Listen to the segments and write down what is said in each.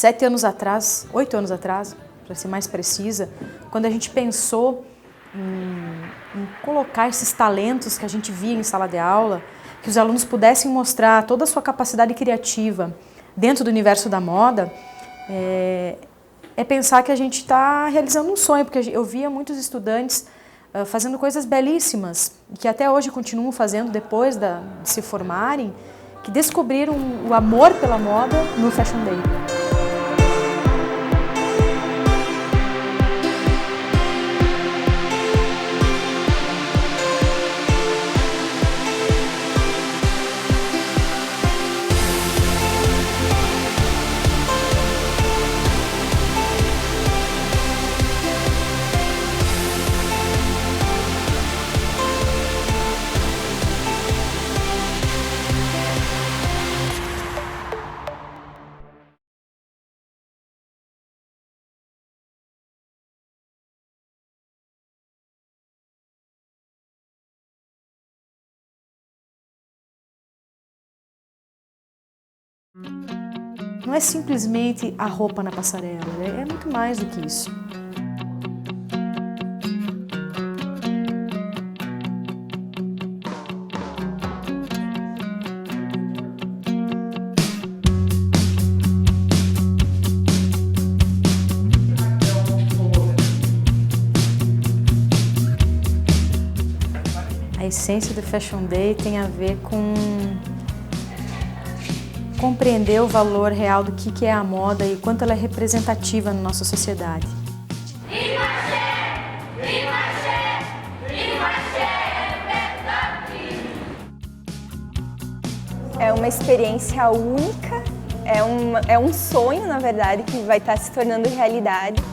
7 anos atrás, 8 anos atrás, para ser mais precisa, quando a gente pensou em colocar esses talentos que a gente via em sala de aula, que os alunos pudessem mostrar toda a sua capacidade criativa dentro do universo da moda, é pensar que a gente está realizando um sonho, porque eu via muitos estudantes fazendo coisas belíssimas, que até hoje continuam fazendo depois de se formarem, que descobriram o amor pela moda no Fashion Day. Não é simplesmente a roupa na passarela, é muito mais do que isso. A essência do Fashion Day tem a ver com compreender o valor real do que é a moda e quanto ela é representativa na nossa sociedade. É uma experiência única, é um sonho, na verdade, que vai estar se tornando realidade.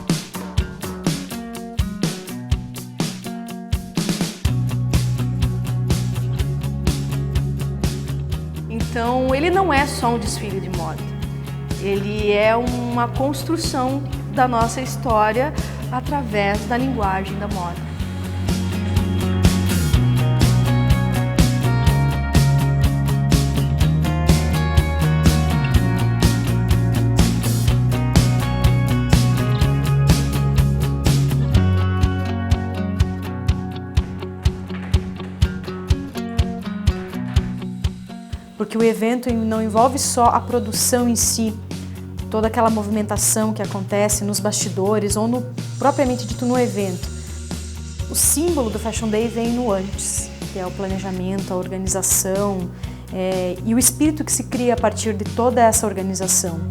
Então, ele não é só um desfile de moda, ele é uma construção da nossa história através da linguagem da moda. Porque o evento não envolve só a produção em si, toda aquela movimentação que acontece nos bastidores ou propriamente dito no evento. O símbolo do Fashion Day vem no antes, que é o planejamento, a organização e o espírito que se cria a partir de toda essa organização.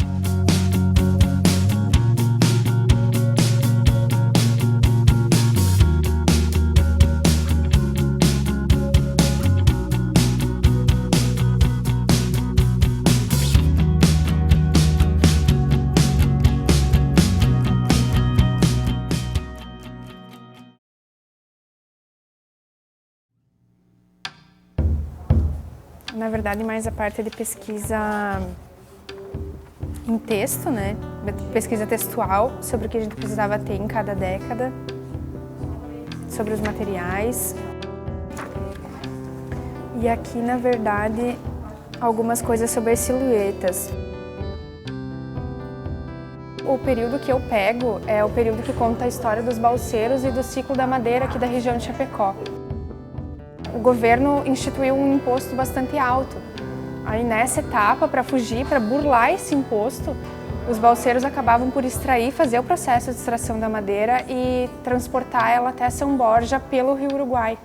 Na verdade, mais a parte de pesquisa em texto, né? Pesquisa textual sobre o que a gente precisava ter em cada década, sobre os materiais. E aqui, na verdade, algumas coisas sobre as silhuetas. O período que eu pego é o período que conta a história dos balseiros e do ciclo da madeira aqui da região de Chapecó. O governo instituiu um imposto bastante alto. Aí nessa etapa, para fugir, para burlar esse imposto, os balseiros acabavam por extrair, fazer o processo de extração da madeira e transportar ela até São Borja pelo Rio Uruguai.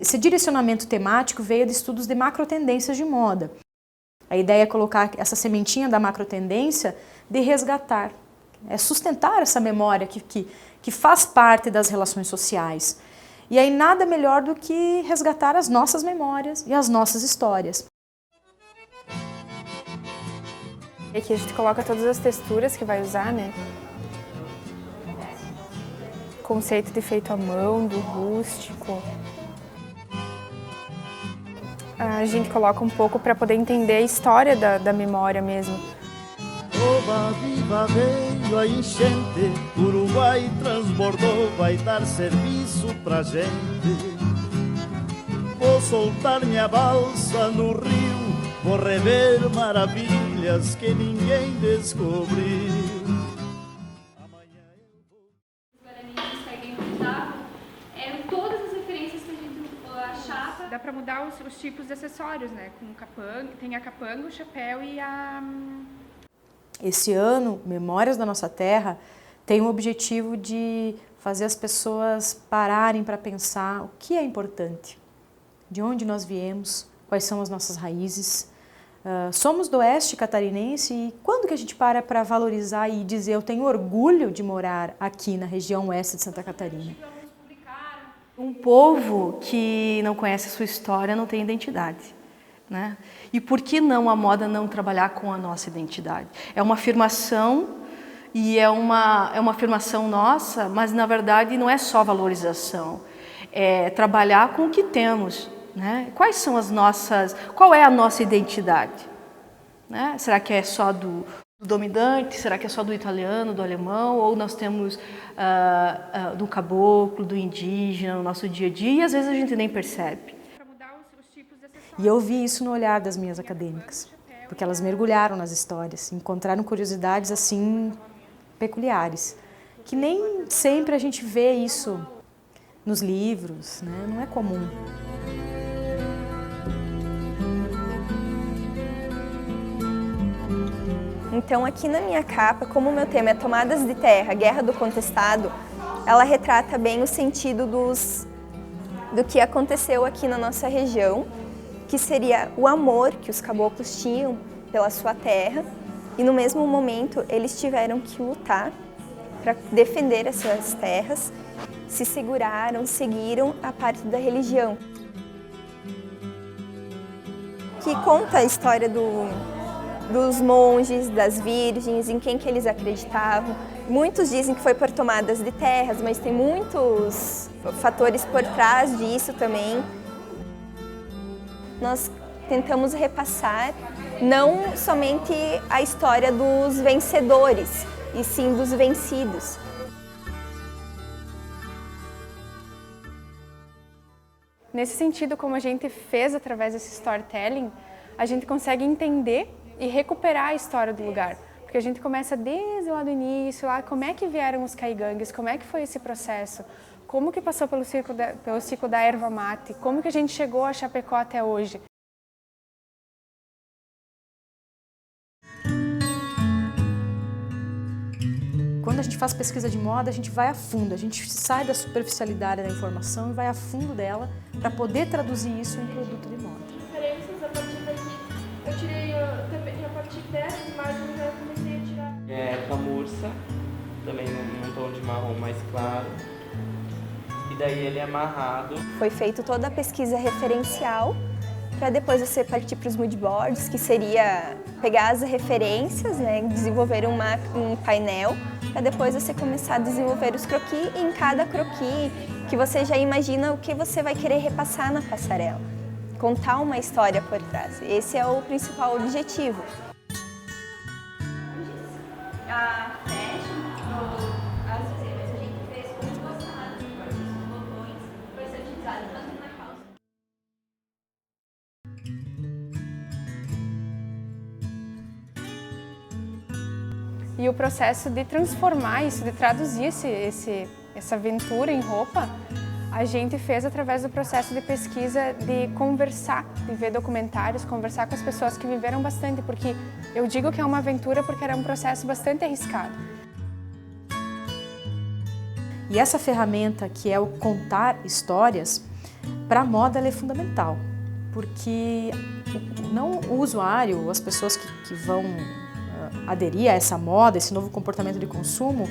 Esse direcionamento temático veio de estudos de macrotendências de moda. A ideia é colocar essa sementinha da macrotendência de resgatar, sustentar essa memória que faz parte das relações sociais. E aí nada melhor do que resgatar as nossas memórias e as nossas histórias. Aqui a gente coloca todas as texturas que vai usar, né? Conceito de feito à mão, do rústico. A gente coloca um pouco para poder entender a história da memória mesmo. Oba, viva, veio a enchente, Uruguai transbordou, vai dar serviço pra gente. Vou soltar minha balsa no rio, vou rever maravilha orelhas que ninguém descobriu. Dá para mudar os tipos de acessórios, né? Com capanga, tem a capanga, o chapéu e a... Esse ano, Memórias da Nossa Terra tem o objetivo de fazer as pessoas pararem para pensar o que é importante, de onde nós viemos, quais são as nossas raízes. Somos do oeste catarinense e quando que a gente para valorizar e dizer eu tenho orgulho de morar aqui na região oeste de Santa Catarina? Um povo que não conhece a sua história não tem identidade, né? E por que não a moda não trabalhar com a nossa identidade? É uma afirmação e é uma afirmação nossa, mas na verdade não é só valorização, é trabalhar com o que temos, né? Quais são as nossas, qual é a nossa identidade, né? Será que é só do dominante? Será que é só do italiano, do alemão? Ou nós temos do caboclo, do indígena no nosso dia a dia e às vezes a gente nem percebe. E eu vi isso no olhar das minhas acadêmicas, porque elas mergulharam nas histórias, encontraram curiosidades assim peculiares, que nem sempre a gente vê isso nos livros, né? Não é comum. Então aqui na minha capa, como o meu tema é Tomadas de Terra, Guerra do Contestado, ela retrata bem o sentido do que aconteceu aqui na nossa região, que seria o amor que os caboclos tinham pela sua terra e no mesmo momento eles tiveram que lutar para defender as suas terras, se seguraram, seguiram a parte da religião, que conta a história dos monges, das virgens, em quem que eles acreditavam. Muitos dizem que foi por tomadas de terras, mas tem muitos fatores por trás disso também. Nós tentamos repassar não somente a história dos vencedores, e sim dos vencidos. Nesse sentido, como a gente fez através desse storytelling, a gente consegue entender e recuperar a história do lugar. Porque a gente começa desde lá do início, lá como é que vieram os caigangues, como é que foi esse processo, como que passou pelo ciclo da erva mate, como que a gente chegou a Chapecó até hoje. Quando a gente faz pesquisa de moda, a gente vai a fundo, a gente sai da superficialidade da informação e vai a fundo dela para poder traduzir isso em produto de moda. Diferenças a partir daqui, eu tirei a partir dessas imagens, eu já comecei a tirar. É camurça, também num tom de marrom mais claro, e daí ele é amarrado. Foi feita toda a pesquisa referencial para depois você partir para os moodboards, que seria pegar as referências, né, desenvolver um painel, para depois você começar a desenvolver os croquis, e em cada croquis que você já imagina o que você vai querer repassar na passarela. Contar uma história por trás. Esse é o principal objetivo. A fashion, as dezenas, a gente fez com os botões, vai ser utilizado tanto na calça. E o processo de transformar isso, de traduzir essa aventura em roupa, a gente fez através do processo de pesquisa, de conversar, de ver documentários, conversar com as pessoas que viveram bastante, porque eu digo que é uma aventura porque era um processo bastante arriscado. E essa ferramenta que é o contar histórias, para a moda ela é fundamental, porque o usuário, as pessoas que vão aderir a essa moda, esse novo comportamento de consumo,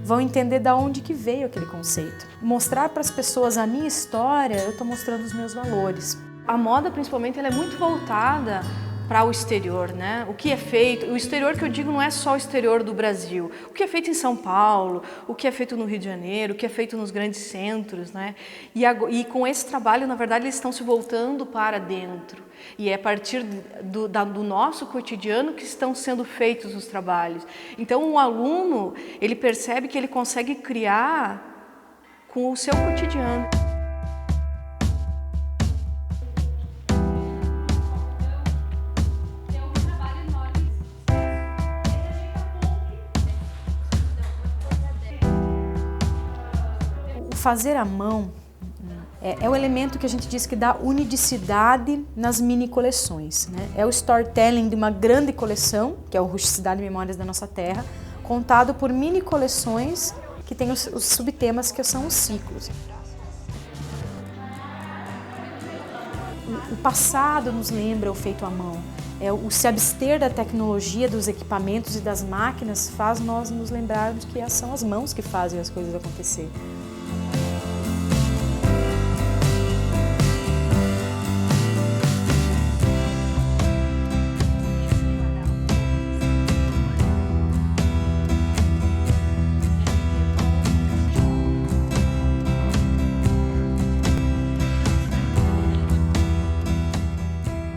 vão entender de onde que veio aquele conceito. Mostrar para as pessoas a minha história, eu estou mostrando os meus valores. A moda, principalmente, ela é muito voltada para o exterior, né? O que é feito, o exterior que eu digo não é só o exterior do Brasil, o que é feito em São Paulo, o que é feito no Rio de Janeiro, o que é feito nos grandes centros, né? E com esse trabalho, na verdade, eles estão se voltando para dentro. E é a partir do nosso cotidiano que estão sendo feitos os trabalhos. Então, o aluno, ele percebe que ele consegue criar com o seu cotidiano. fazer à mão é o elemento que a gente diz que dá unidicidade nas mini coleções, né? É o storytelling de uma grande coleção, que é o Rusticidade e Memórias da Nossa Terra, contado por mini coleções que têm os subtemas que são os ciclos. O passado nos lembra o feito à mão. O se abster da tecnologia, dos equipamentos e das máquinas faz nós nos lembrarmos que são as mãos que fazem as coisas acontecer.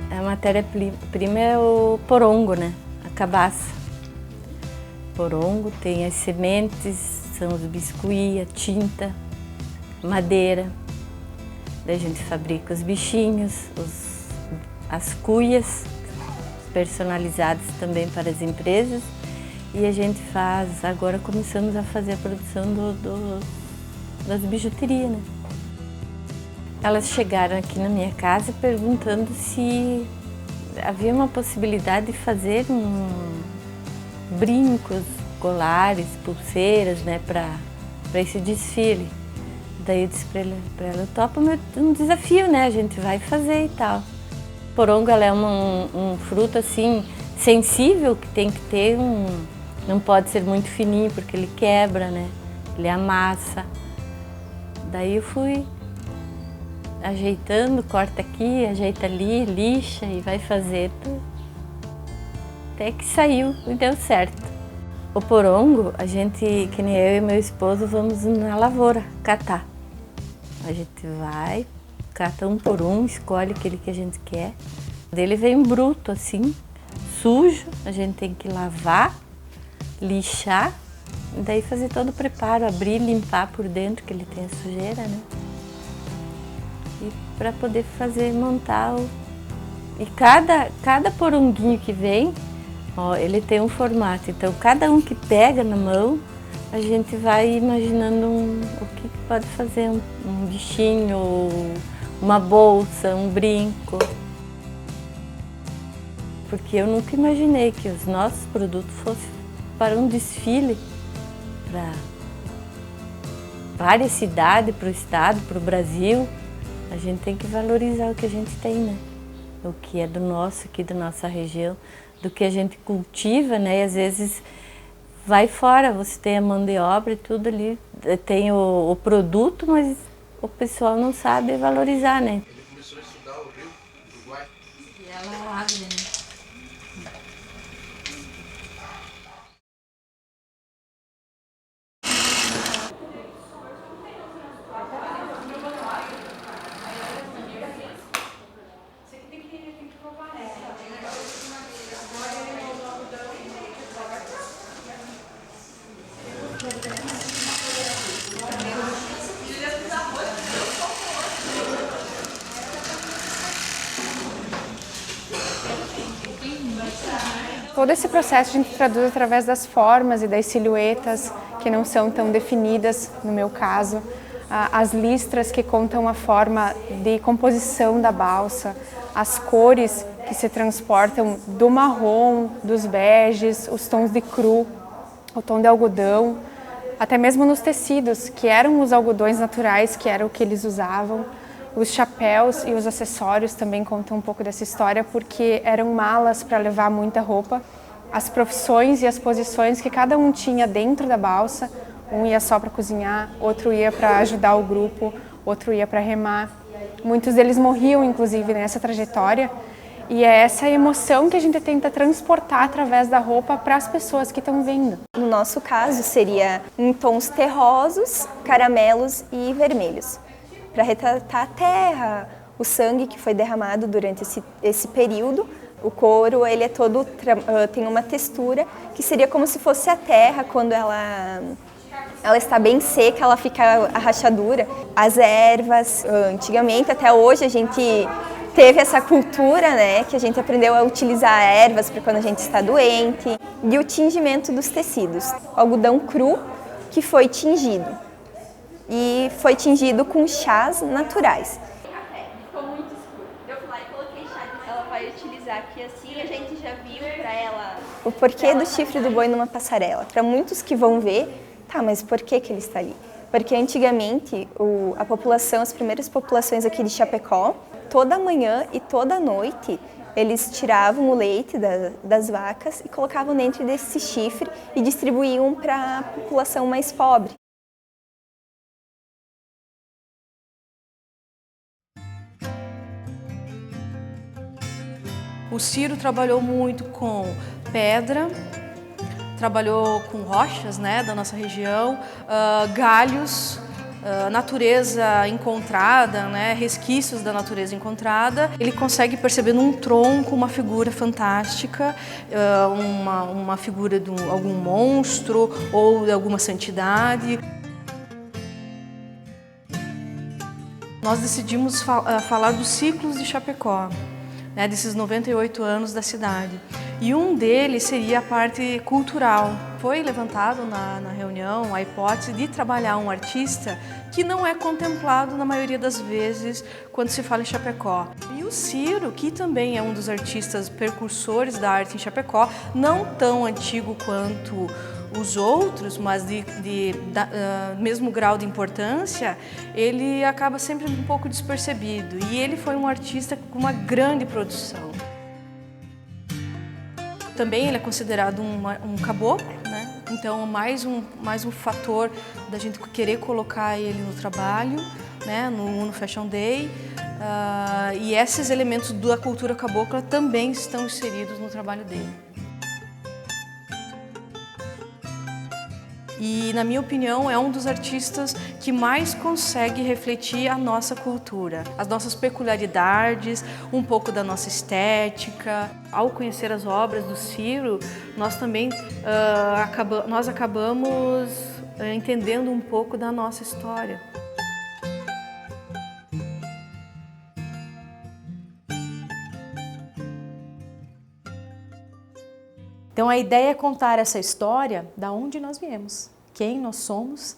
A matéria-prima é o porongo, né? A cabaça. Porongo tem as sementes, são os biscuits, a tinta, madeira. Daí a gente fabrica os bichinhos, as cuias personalizadas também para as empresas. E a gente agora começamos a fazer a produção das bijuterias, né? Elas chegaram aqui na minha casa perguntando se havia uma possibilidade de fazer brincos, colares, pulseiras, né, para esse desfile. Daí eu disse para ela, eu topo um desafio, né, a gente vai fazer e tal. Porongo, ela é um fruto assim sensível, que tem que ter não pode ser muito fininho porque ele quebra, né, ele amassa. Daí eu fui ajeitando, corta aqui, ajeita ali, lixa e vai fazer tudo. Até que saiu e deu certo. O porongo, a gente, que nem eu e meu esposo, vamos na lavoura catar. A gente vai, cata um por um, escolhe aquele que a gente quer. Ele vem bruto assim, sujo, a gente tem que lavar, lixar, e daí fazer todo o preparo, abrir, limpar por dentro, que ele tem a sujeira, né? E para poder montar E cada poronguinho que vem, ó, ele tem um formato. Então, cada um que pega na mão, a gente vai imaginando o que pode fazer, um bichinho, uma bolsa, um brinco. Porque eu nunca imaginei que os nossos produtos fossem para um desfile, para várias cidades, para o estado, para o Brasil. A gente tem que valorizar o que a gente tem, né? O que é do nosso, aqui da nossa região, do que a gente cultiva, né? E às vezes vai fora, você tem a mão de obra e tudo ali, tem o produto, mas o pessoal não sabe valorizar, né? Ele começou a estudar o Rio, Uruguai. E ela abre, né? Todo esse processo a gente traduz através das formas e das silhuetas que não são tão definidas, no meu caso. As listras que contam a forma de composição da balsa, as cores que se transportam do marrom, dos beges, os tons de cru, o tom de algodão, até mesmo nos tecidos, que eram os algodões naturais, que era o que eles usavam. Os chapéus e os acessórios também contam um pouco dessa história, porque eram malas para levar muita roupa. As profissões e as posições que cada um tinha dentro da balsa, um ia só para cozinhar, outro ia para ajudar o grupo, outro ia para remar. Muitos deles morriam, inclusive, nessa trajetória. E é essa emoção que a gente tenta transportar através da roupa para as pessoas que estão vendo. No nosso caso, seria em tons terrosos, caramelos e vermelhos, para retratar a terra, o sangue que foi derramado durante esse período. O couro, ele é todo, tem uma textura que seria como se fosse a terra, quando ela está bem seca, ela fica a rachadura. As ervas, antigamente, até hoje, a gente teve essa cultura, né, que a gente aprendeu a utilizar ervas para quando a gente está doente. E o tingimento dos tecidos. O algodão cru que foi tingido. e foi tingido com chás naturais. Café, ficou muito escuro. Eu fui lá e coloquei chá de ela vai utilizar aqui assim, a gente já viu pra ela. O porquê do chifre do boi numa passarela. Para muitos que vão ver, tá, mas por que ele está ali? Porque antigamente a população, as primeiras populações aqui de Chapecó, toda manhã e toda noite, eles tiravam o leite das vacas e colocavam dentro desse chifre e distribuíam para a população mais pobre. O Ciro trabalhou muito com pedra, trabalhou com rochas, né, da nossa região, galhos, natureza encontrada, né, resquícios da natureza encontrada. Ele consegue perceber num tronco uma figura fantástica, uma figura de algum monstro ou de alguma santidade. Nós decidimos falar dos ciclos de Chapecó, né, desses 98 anos da cidade. E um deles seria a parte cultural. Foi levantado na reunião a hipótese de trabalhar um artista que não é contemplado na maioria das vezes quando se fala em Chapecó. E o Ciro, que também é um dos artistas precursores da arte em Chapecó, não tão antigo quanto os outros, mas mesmo grau de importância, ele acaba sempre um pouco despercebido. E ele foi um artista com uma grande produção. Também ele é considerado um caboclo, né? Então mais um fator da gente querer colocar ele no trabalho, né? no Fashion Day. E esses elementos da cultura cabocla também estão inseridos no trabalho dele. E, na minha opinião, é um dos artistas que mais consegue refletir a nossa cultura, as nossas peculiaridades, um pouco da nossa estética. Ao conhecer as obras do Ciro, nós também acabamos entendendo um pouco da nossa história. Então a ideia é contar essa história da onde nós viemos, quem nós somos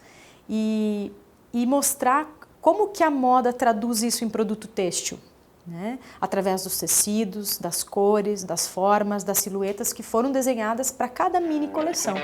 e mostrar como que a moda traduz isso em produto têxtil, né? Através dos tecidos, das cores, das formas, das silhuetas que foram desenhadas para cada mini coleção.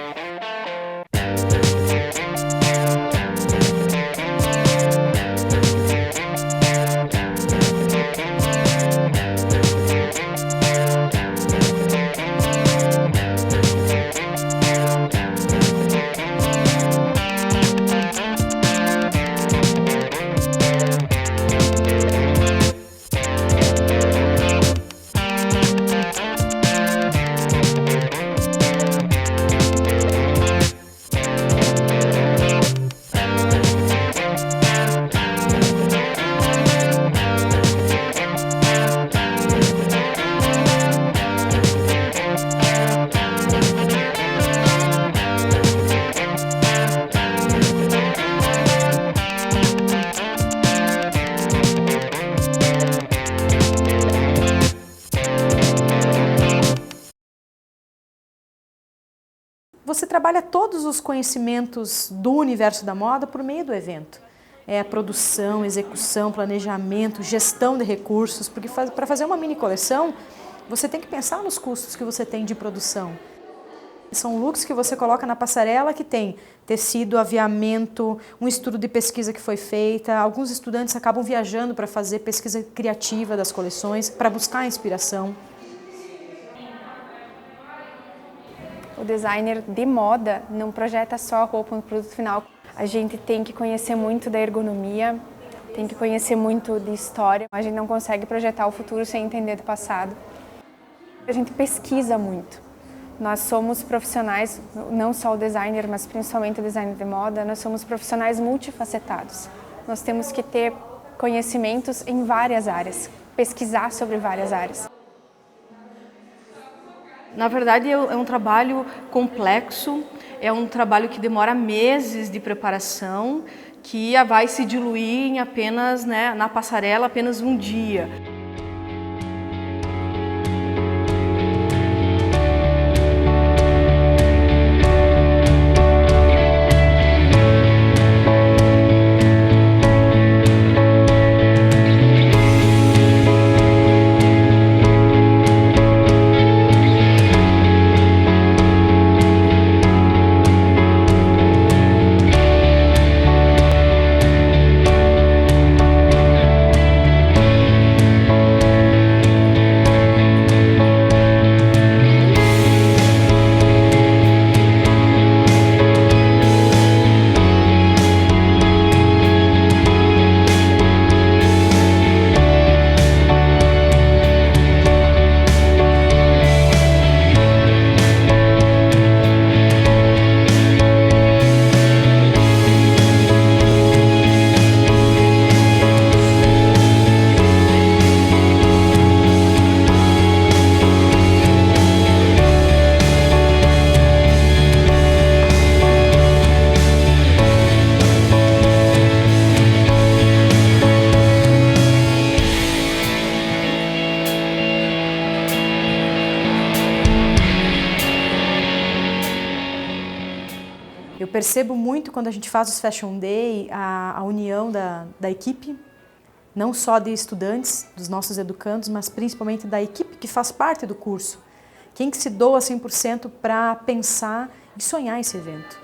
Você trabalha todos os conhecimentos do universo da moda por meio do evento. É a produção, execução, planejamento, gestão de recursos, porque para fazer uma mini coleção, você tem que pensar nos custos que você tem de produção. São looks que você coloca na passarela que tem tecido, aviamento, um estudo de pesquisa que foi feita. Alguns estudantes acabam viajando para fazer pesquisa criativa das coleções, para buscar inspiração. O designer de moda não projeta só a roupa no produto final. A gente tem que conhecer muito da ergonomia, tem que conhecer muito de história. A gente não consegue projetar o futuro sem entender do passado. A gente pesquisa muito. Nós somos profissionais, não só o designer, mas principalmente o designer de moda, nós somos profissionais multifacetados. Nós temos que ter conhecimentos em várias áreas, pesquisar sobre várias áreas. Na verdade, é um trabalho complexo, é um trabalho que demora meses de preparação, que vai se diluir em apenas, na passarela, apenas um dia. percebo muito quando a gente faz os Fashion Day, a união da equipe, não só de estudantes, dos nossos educandos, mas principalmente da equipe que faz parte do curso. Quem que se doa 100% para pensar e sonhar esse evento.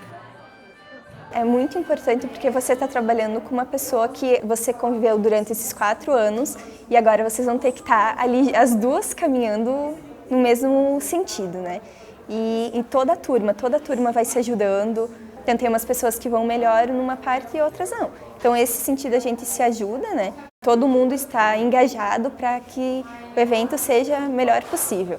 É muito importante porque você está trabalhando com uma pessoa que você conviveu durante esses 4 anos e agora vocês vão ter que estar ali as duas caminhando no mesmo sentido, né? E toda a turma vai se ajudando. Então tem umas pessoas que vão melhor numa parte e outras não. Então nesse sentido a gente se ajuda, né? Todo mundo está engajado para que o evento seja o melhor possível.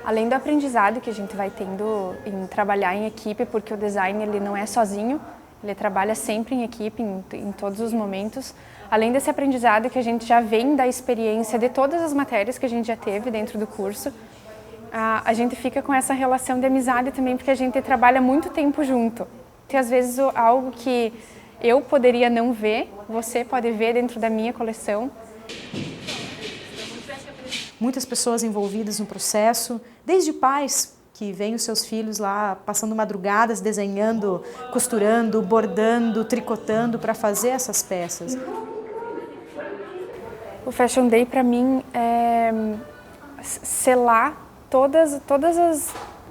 Além do aprendizado que a gente vai tendo em trabalhar em equipe, porque o design ele não é sozinho, ele trabalha sempre em equipe, em todos os momentos. Além desse aprendizado que a gente já vem da experiência de todas as matérias que a gente já teve dentro do curso, a gente fica com essa relação de amizade também, porque a gente trabalha muito tempo junto. E às vezes algo que eu poderia não ver, você pode ver dentro da minha coleção. Muitas pessoas envolvidas no processo, desde pais que veem os seus filhos lá passando madrugadas, desenhando, costurando, bordando, tricotando para fazer essas peças. O Fashion Day para mim é selar todos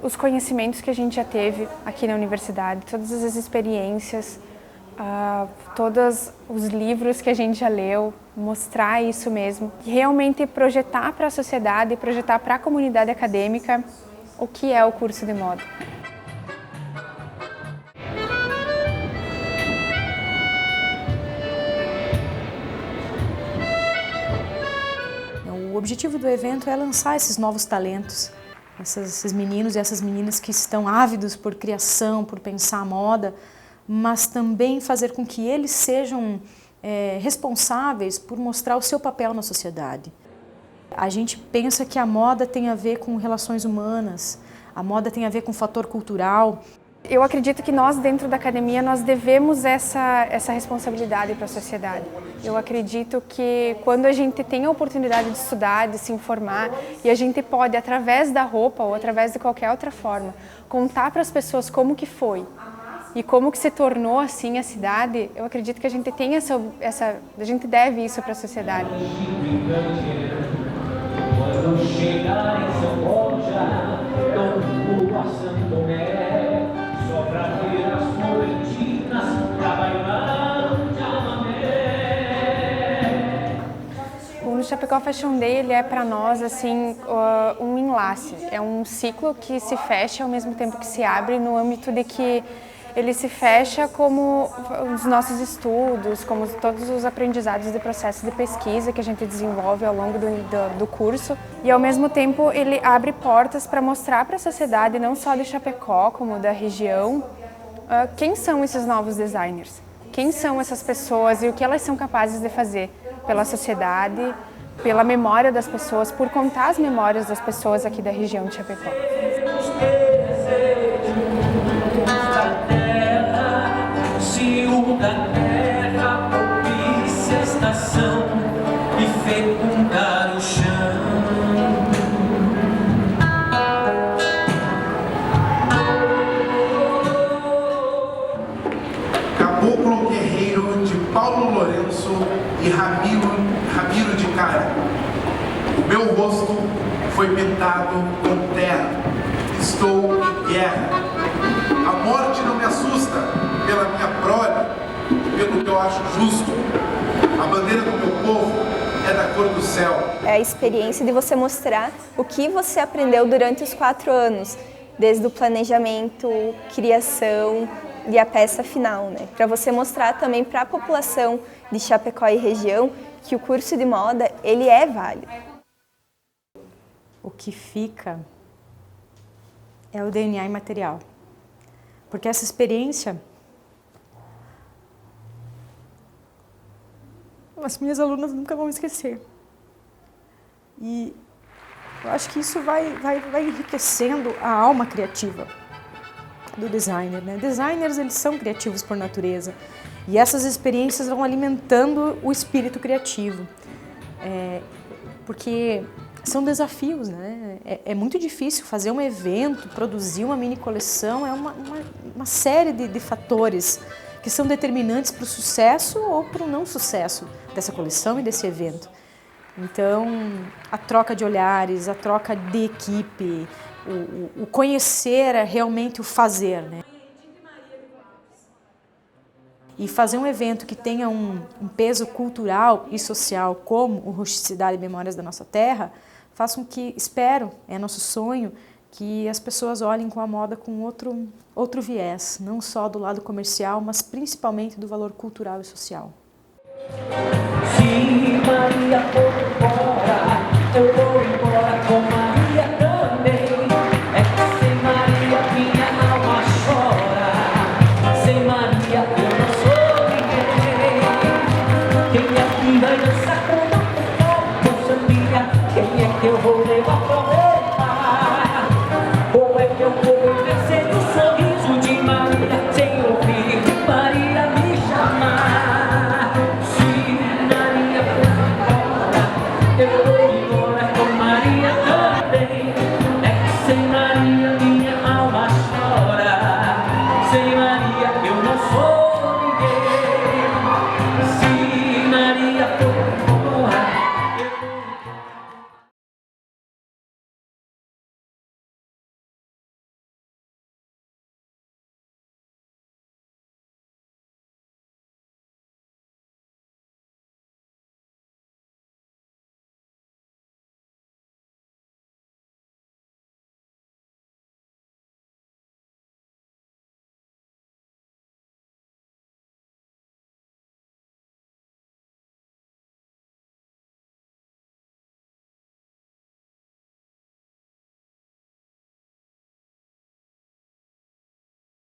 os conhecimentos que a gente já teve aqui na universidade, todas as experiências, todos os livros que a gente já leu, mostrar isso mesmo. E realmente projetar para a sociedade, projetar para a comunidade acadêmica o que é o curso de moda. O objetivo do evento é lançar esses novos talentos, esses meninos e essas meninas que estão ávidos por criação, por pensar a moda, mas também fazer com que eles sejam responsáveis por mostrar o seu papel na sociedade. A gente pensa que a moda tem a ver com relações humanas, a moda tem a ver com fator cultural. Eu acredito que nós, dentro da academia, nós devemos essa responsabilidade para a sociedade. Eu acredito que quando a gente tem a oportunidade de estudar, de se informar, e a gente pode, através da roupa ou através de qualquer outra forma, contar para as pessoas como que foi e como que se tornou assim a cidade, eu acredito que a gente tem a gente deve isso para a sociedade. Quando chegar em São Borja, Dom Santomé, só pra ver as florentinas, pra bailar um chamamé. O Chapecó Fashion Day, ele é para nós assim um enlace, é um ciclo que se fecha ao mesmo tempo que se abre, no âmbito de que ele se fecha como os nossos estudos, como todos os aprendizados de processo de pesquisa que a gente desenvolve ao longo do curso. E ao mesmo tempo ele abre portas para mostrar para a sociedade, não só de Chapecó, como da região, quem são esses novos designers, quem são essas pessoas e o que elas são capazes de fazer pela sociedade, pela memória das pessoas, por contar as memórias das pessoas aqui da região de Chapecó. Da terra propicia a estação e fecundar o chão. Caboclo guerreiro de Paulo Lourenço e Ramiro de Cara. O meu rosto foi pintado com terra. Estou em guerra. A morte não me assusta pela minha prole, pelo que eu acho justo. A bandeira do meu povo é da cor do céu. É a experiência de você mostrar o que você aprendeu durante os 4 anos, desde o planejamento, criação e a peça final, né? Para você mostrar também para a população de Chapecó e região que o curso de moda, ele é válido. O que fica é o DNA imaterial. Porque essa experiência, as minhas alunas nunca vão esquecer. E eu acho que isso vai enriquecendo a alma criativa do designer, né? Designers, eles são criativos por natureza. E essas experiências vão alimentando o espírito criativo. Porque são desafios, né? É muito difícil fazer um evento, produzir uma mini coleção, é uma série de fatores que são determinantes para o sucesso ou para o não sucesso dessa coleção e desse evento. Então, a troca de olhares, a troca de equipe, o conhecer é realmente o fazer, né? E fazer um evento que tenha um peso cultural e social como o Rusticidade e Memórias da Nossa Terra, faz com que, espero, é nosso sonho, que as pessoas olhem com a moda com outro viés, não só do lado comercial, mas principalmente do valor cultural e social. Sim, Maria,